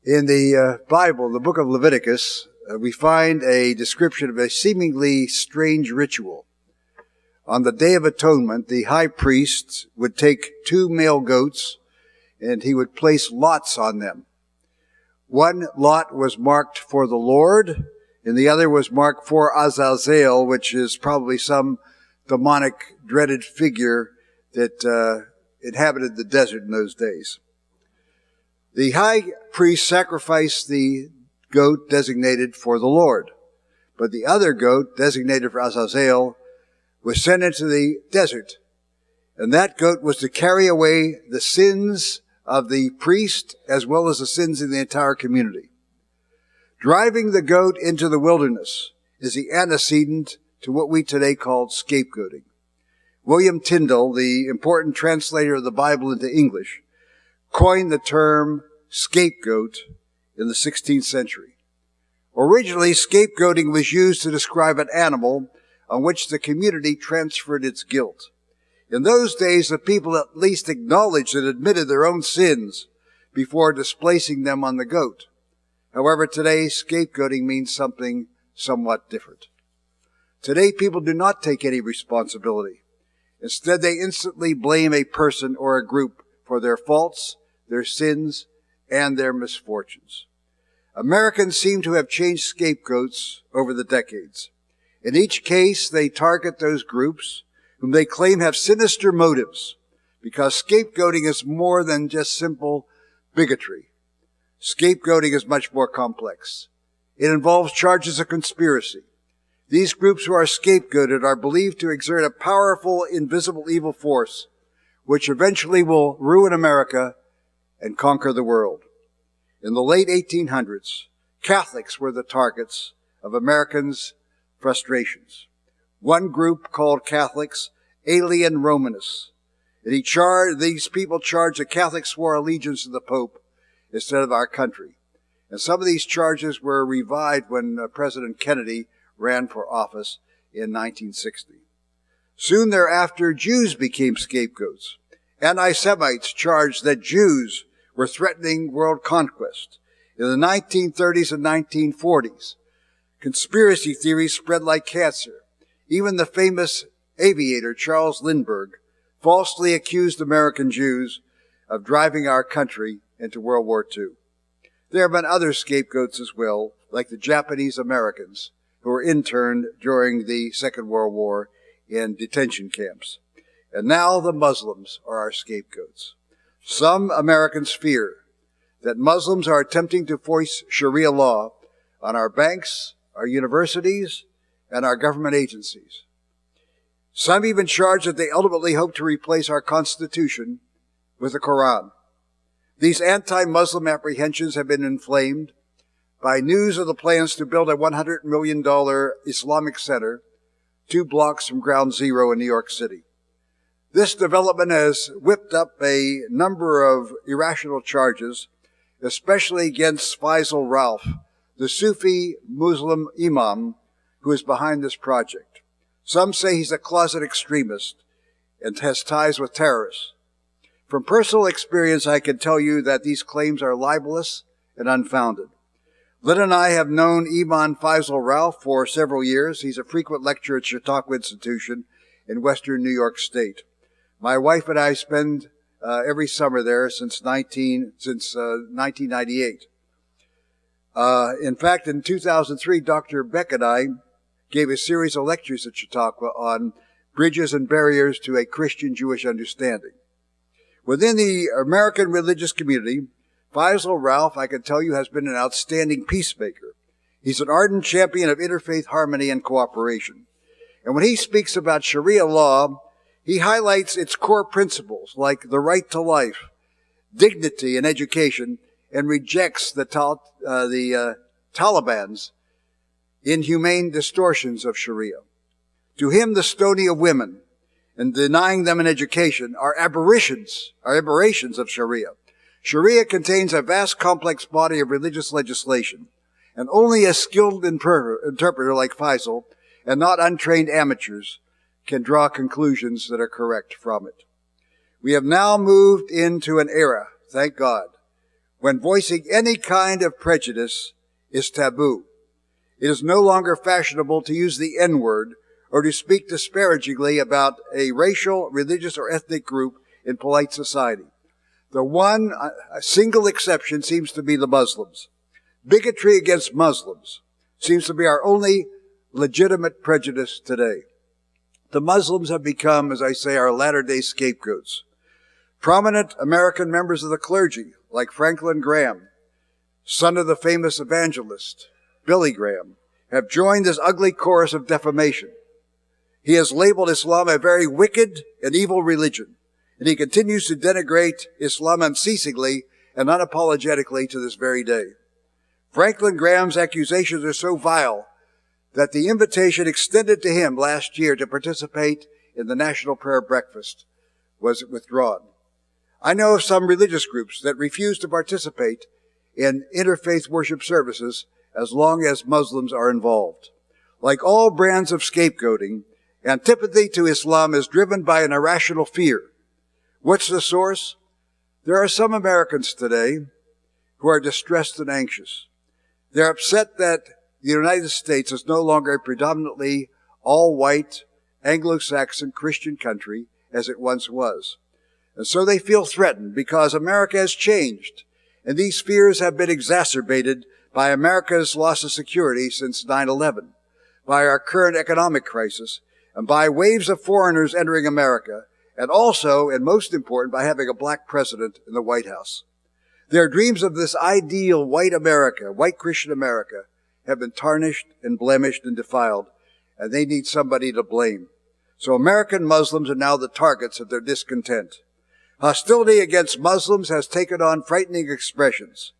In the Bible, the book of Leviticus, we find a description of a seemingly strange ritual. On the Day of Atonement, the high priest would take 2 male goats and he would place lots on them. One lot was marked for the Lord, and the other was marked for Azazel, which is probably some demonic, dreaded figure that inhabited the desert in those days. The high priest sacrificed the goat designated for the Lord, but the other goat, designated for Azazel, was sent into the desert, and that goat was to carry away the sins of the priest as well as the sins of the entire community. Driving the goat into the wilderness is the antecedent to what we today call scapegoating. William Tyndale, the important translator of the Bible into English, coined the term scapegoat in the 16th century. Originally, scapegoating was used to describe an animal on which the community transferred its guilt. In those days, the people at least acknowledged and admitted their own sins before displacing them on the goat. However, today, scapegoating means something somewhat different. Today, people do not take any responsibility. Instead, they instantly blame a person or a group for their faults, their sins, and their misfortunes. Americans seem to have changed scapegoats over the decades. In each case, they target those groups whom they claim have sinister motives, because scapegoating is more than just simple bigotry. Scapegoating is much more complex. It involves charges of conspiracy. These groups who are scapegoated are believed to exert a powerful, invisible evil force, which eventually will ruin America and conquer the world. In the late 1800s, Catholics were the targets of Americans' frustrations. One group called Catholics alien Romanists. And these people charged that Catholics swore allegiance to the Pope instead of our country. And some of these charges were revived when President Kennedy ran for office in 1960. Soon thereafter, Jews became scapegoats. Anti-Semites charged that Jews were threatening world conquest. In the 1930s and 1940s, conspiracy theories spread like cancer. Even the famous aviator Charles Lindbergh falsely accused American Jews of driving our country into World War II. There have been other scapegoats as well, like the Japanese Americans who were interned during the Second World War in detention camps. And now the Muslims are our scapegoats. Some Americans fear that Muslims are attempting to force Sharia law on our banks, our universities, and our government agencies. Some even charge that they ultimately hope to replace our Constitution with the Quran. These anti-Muslim apprehensions have been inflamed by news of the plans to build a $100 million Islamic center 2 blocks from Ground Zero in New York City. This development has whipped up a number of irrational charges, especially against Faisal Ralph, the Sufi Muslim imam who is behind this project. Some say he's a closet extremist and has ties with terrorists. From personal experience, I can tell you that these claims are libelous and unfounded. Lynn and I have known Imam Faisal Ralph for several years. He's a frequent lecturer at Chautauqua Institution in western New York State. My wife and I spend every summer there since 1998. In fact, in 2003, Dr. Beck and I gave a series of lectures at Chautauqua on bridges and barriers to a Christian-Jewish understanding. Within the American religious community, Faisal Ralph, I can tell you, has been an outstanding peacemaker. He's an ardent champion of interfaith harmony and cooperation. And when he speaks about Sharia law, he highlights its core principles like the right to life, dignity, and education, and rejects the Taliban's inhumane distortions of Sharia. To him, the stoning of women and denying them an education are aberrations of Sharia. Sharia contains a vast complex body of religious legislation, and only a skilled interpreter like Faisal, and not untrained amateurs, can draw conclusions that are correct from it. We have now moved into an era, thank God, when voicing any kind of prejudice is taboo. It is no longer fashionable to use the N-word or to speak disparagingly about a racial, religious, or ethnic group in polite society. The one single exception seems to be the Muslims. Bigotry against Muslims seems to be our only legitimate prejudice today. The Muslims have become, as I say, our latter-day scapegoats. Prominent American members of the clergy, like Franklin Graham, son of the famous evangelist Billy Graham, have joined this ugly chorus of defamation. He has labeled Islam a very wicked and evil religion, and he continues to denigrate Islam unceasingly and unapologetically to this very day. Franklin Graham's accusations are so vile that the invitation extended to him last year to participate in the National Prayer Breakfast was withdrawn. I know of some religious groups that refuse to participate in interfaith worship services as long as Muslims are involved. Like all brands of scapegoating, antipathy to Islam is driven by an irrational fear. What's the source? There are some Americans today who are distressed and anxious. They're upset that the United States is no longer a predominantly all-white, Anglo-Saxon Christian country as it once was. And so they feel threatened because America has changed, and these fears have been exacerbated by America's loss of security since 9/11, by our current economic crisis, and by waves of foreigners entering America, and also, and most important, by having a black president in the White House. Their dreams of this ideal white America, white Christian America, have been tarnished and blemished and defiled, and they need somebody to blame. So American Muslims are now the targets of their discontent. Hostility against Muslims has taken on frightening expressions.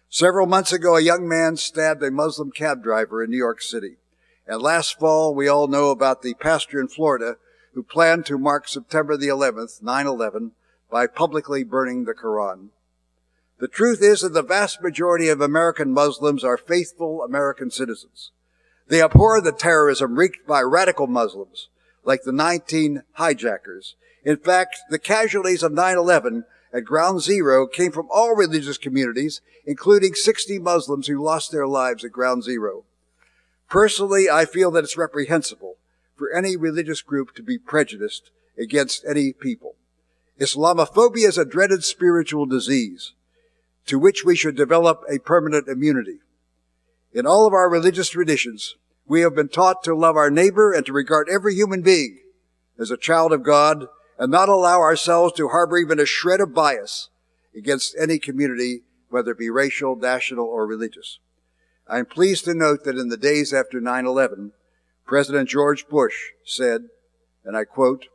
Several months ago, a young man stabbed a Muslim cab driver in New York City. And last fall, we all know about the pastor in Florida who planned to mark September the 11th, 9/11, by publicly burning the Quran. The truth is that the vast majority of American Muslims are faithful American citizens. They abhor the terrorism wreaked by radical Muslims, like the 19 hijackers. In fact, the casualties of 9/11 at Ground Zero came from all religious communities, including 60 Muslims who lost their lives at Ground Zero. Personally, I feel that it's reprehensible for any religious group to be prejudiced against any people. Islamophobia is a dreaded spiritual disease to which we should develop a permanent immunity. In all of our religious traditions, we have been taught to love our neighbor and to regard every human being as a child of God and not allow ourselves to harbor even a shred of bias against any community, whether it be racial, national, or religious. I am pleased to note that in the days after 9/11, President George Bush said, and I quote,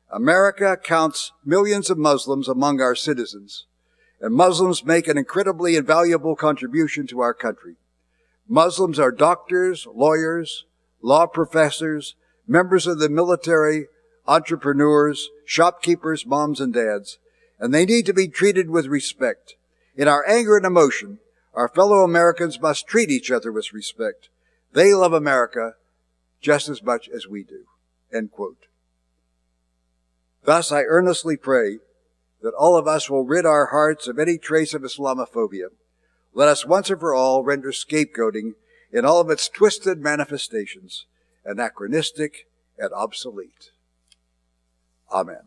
"America counts millions of Muslims among our citizens, and Muslims make an incredibly invaluable contribution to our country. Muslims are doctors, lawyers, law professors, members of the military, entrepreneurs, shopkeepers, moms and dads, and they need to be treated with respect. In our anger and emotion, our fellow Americans must treat each other with respect. They love America just as much as we do." End quote. Thus, I earnestly pray that all of us will rid our hearts of any trace of Islamophobia. Let us once and for all render scapegoating in all of its twisted manifestations anachronistic and obsolete. Amen.